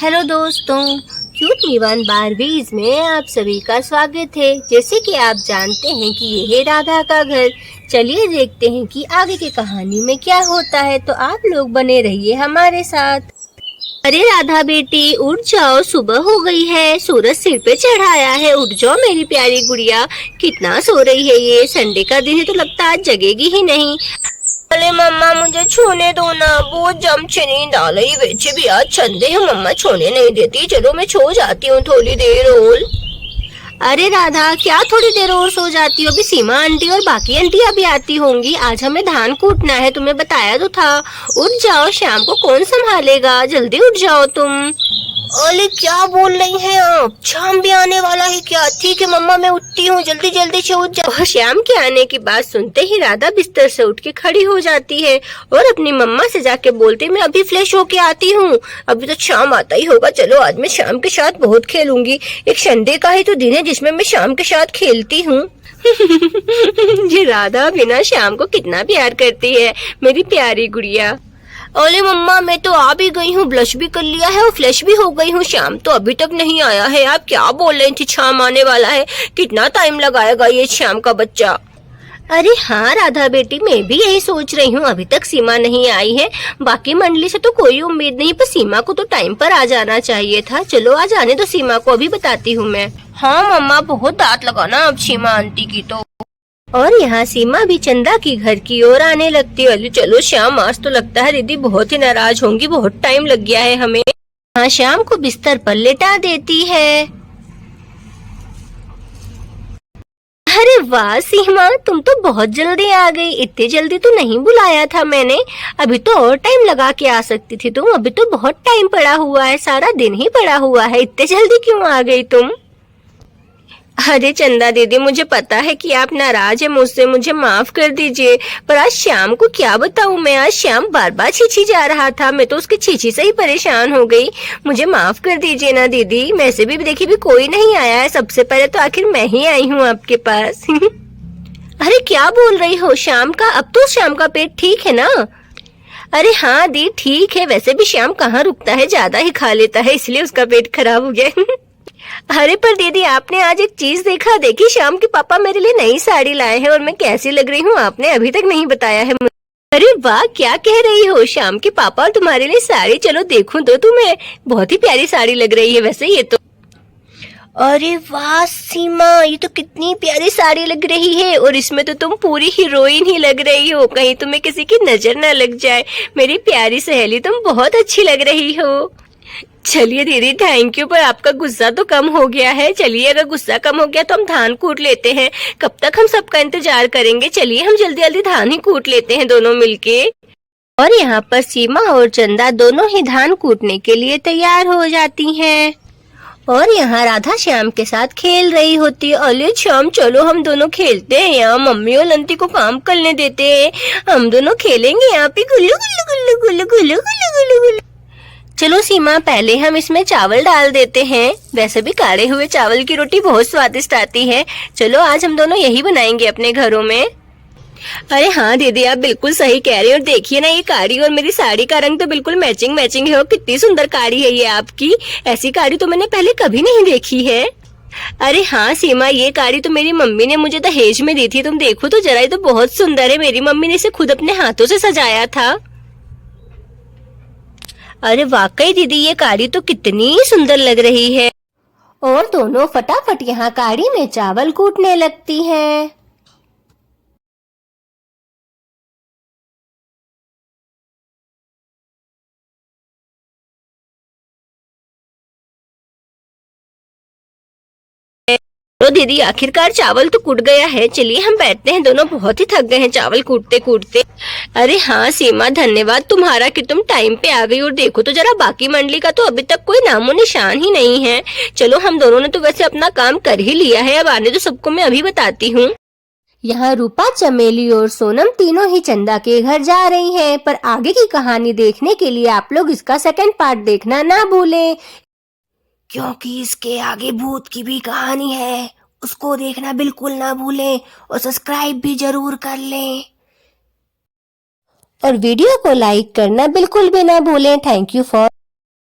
Hello दोस्तों, cute मीवान Barbies में आप सभी का स्वागत है। जैसे कि आप जानते हैं कि ये है राधा का घर। चलिए देखते हैं कि आगे की कहानी में क्या होता है। तो आप लोग बने रहिए हमारे साथ। अरे राधा बेटी उठ जाओ, सुबह हो गई है, सूरज सिर पे चढ़ाया है। उठ जाओ मेरी प्यारी गुड़िया। कितना सो रही है ये? संडे का दिन है तो लगता है आज जगेगी ही नहीं। अरे मम्मा मुझे छूने दो ना, बहुत जम से नींद आ रही। वैसे भी आज संडे है, मम्मा छोने नहीं देती। चलो मैं सो जाती हूँ थोड़ी देर और। अरे राधा क्या थोड़ी देर और सो जाती हो? अभी सीमा आंटी और बाकी आंटी अभी आती होंगी। आज हमें धान कूटना है, तुम्हें बताया तो था। उठ जाओ, शाम को कौन संभालेगा? जल्दी उठ जाओ तुम। अरे क्या बोल रही हैं आप? शाम भी आने वाला है क्या? ठीक है मम्मा मैं उठती हूँ, जल्दी जल्दी से उठ जाओ। श्याम के आने की बात सुनते ही राधा बिस्तर से उठ के खड़ी हो जाती है और अपनी मम्मा से जाके बोलती मैं अभी फ्रेश होके आती हूँ। अभी तो शाम आता ही होगा। चलो आज मैं शाम के साथ बहुत खेलूंगी। एक संडे का ही तो दिन है जिसमें मैं शाम के साथ खेलती हूँ। ये राधा बिना शाम को कितना प्यार करती है, मेरी प्यारी गुड़िया। अरे मम्मा मैं तो आ भी गई हूँ, ब्लश भी कर लिया है और फ्लैश भी हो गई हूँ। शाम तो अभी तक नहीं आया है। आप क्या बोल रही थी शाम आने वाला है? कितना टाइम लगाएगा ये शाम का बच्चा? अरे हाँ राधा बेटी, मैं भी यही सोच रही हूँ। अभी तक सीमा नहीं आई है। बाकी मंडली से तो कोई उम्मीद नहीं, पर सीमा को तो टाइम पर आ जाना चाहिए था। चलो आज आने दो सीमा को, अभी बताती हूँ मैं। हाँ मम्मा बहुत दांत लगाना अब सीमा आंटी की तो। और यहाँ सीमा भी चंदा की घर की ओर आने लगती है। चलो श्याम आज तो लगता है दीदी बहुत ही नाराज होंगी, बहुत टाइम लग गया है हमें। हाँ श्याम को बिस्तर पर लेटा देती है। अरे वाह सीमा, तुम तो बहुत जल्दी आ गई। इतनी जल्दी तो नहीं बुलाया था मैंने। अभी तो और टाइम लगा के आ सकती थी तुम। अभी तो बहुत टाइम पड़ा हुआ है, सारा दिन ही पड़ा हुआ है। इतने जल्दी क्यों आ गई तुम? अरे चंदा दीदी मुझे पता है कि आप नाराज है मुझसे, मुझे माफ कर दीजिए। पर आज शाम को क्या बताऊं मैं, आज शाम बार बार छीछी जा रहा था। मैं तो उसकी छीछी से ही परेशान हो गई। मुझे माफ कर दीजिए ना दीदी। मैं से भी देखी भी कोई नहीं आया है। सबसे पहले तो आखिर मैं ही आई हूँ आपके पास। अरे क्या बोल रही हो? शाम का अब तो शाम का पेट ठीक है ना? अरे हाँ दी ठीक है। वैसे भी शाम कहाँ रुकता है, ज्यादा ही खा लेता है, इसलिए उसका पेट खराब हो गया। अरे पर दीदी आपने आज एक चीज देखा? देखी शाम के पापा मेरे लिए नई साड़ी लाए हैं और मैं कैसी लग रही हूँ आपने अभी तक नहीं बताया है मुझे। अरे वाह क्या कह रही हो? शाम के पापा और तुम्हारे लिए साड़ी? चलो देखूं तो तुम्हें। बहुत ही प्यारी साड़ी लग रही है वैसे ये तो। अरे वाह सीमा, ये तो कितनी प्यारी साड़ी लग रही है। और इसमें तो तुम पूरी हीरोइन ही लग रही हो, कहीं तुम्हें किसी की नजर न लग जाए। मेरी प्यारी सहेली तुम बहुत अच्छी लग रही हो। चलिए दीदी थैंक यू, पर आपका गुस्सा तो कम हो गया है। चलिए अगर गुस्सा कम हो गया तो हम धान कूट लेते हैं। कब तक हम सबका इंतजार करेंगे? चलिए हम जल्दी जल्दी धान ही कूट लेते हैं दोनों मिलके। और यहाँ पर सीमा और चंदा दोनों ही धान कूटने के लिए तैयार हो जाती हैं। और यहाँ राधा श्याम के साथ खेल रही होती है। अरे श्याम चलो हम दोनों खेलते हैं, यहाँ मम्मी और लंती को काम करने देते हैं। हम दोनों खेलेंगे यहाँ पे गुल्लू गुल्लू गुल्लू गुल्लू गुल्लू गुल्लू गुल्लू गुल्लू। चलो सीमा पहले हम इसमें चावल डाल देते हैं। वैसे भी काढ़े हुए चावल की रोटी बहुत स्वादिष्ट आती है। चलो आज हम दोनों यही बनाएंगे अपने घरों में। अरे हाँ दीदी आप बिल्कुल सही कह रही हो। और देखिए ना ये काढ़ी और मेरी साड़ी का रंग तो बिल्कुल मैचिंग मैचिंग है। और कितनी सुंदर काढ़ी है ये आपकी। ऐसी काढ़ी तो मैंने पहले कभी नहीं देखी है। अरे हाँ सीमा, ये काढ़ी तो मेरी मम्मी ने मुझे दहेज में दी थी। तुम देखो तो जरा, ये तो बहुत सुंदर है। मेरी मम्मी ने इसे खुद अपने हाथों से सजाया था। अरे वाकई दीदी ये काढ़ी तो कितनी सुंदर लग रही है। और दोनों फटाफट यहाँ काढ़ी में चावल कूटने लगती हैं। तो दीदी आखिरकार चावल तो कूट गया है। चलिए हम बैठते हैं, दोनों बहुत ही थक गए हैं चावल कूटते कूटते। अरे हाँ सीमा धन्यवाद तुम्हारा कि तुम टाइम पे आ गई। और देखो तो जरा बाकी मंडली का तो अभी तक कोई नामो निशान ही नहीं है। चलो हम दोनों ने तो वैसे अपना काम कर ही लिया है। अब आने तो सबको मैं अभी बताती हूँ। यहाँ रूपा, चमेली और सोनम तीनों ही चंदा के घर जा रही हैं। पर आगे की कहानी देखने के लिए आप लोग इसका सेकंड पार्ट देखना ना भूलें, क्योंकि इसके आगे भूत की भी कहानी है। उसको देखना बिल्कुल ना भूलें और सब्सक्राइब भी जरूर कर लें और वीडियो को लाइक करना बिल्कुल भी ना भूलें। Thank you for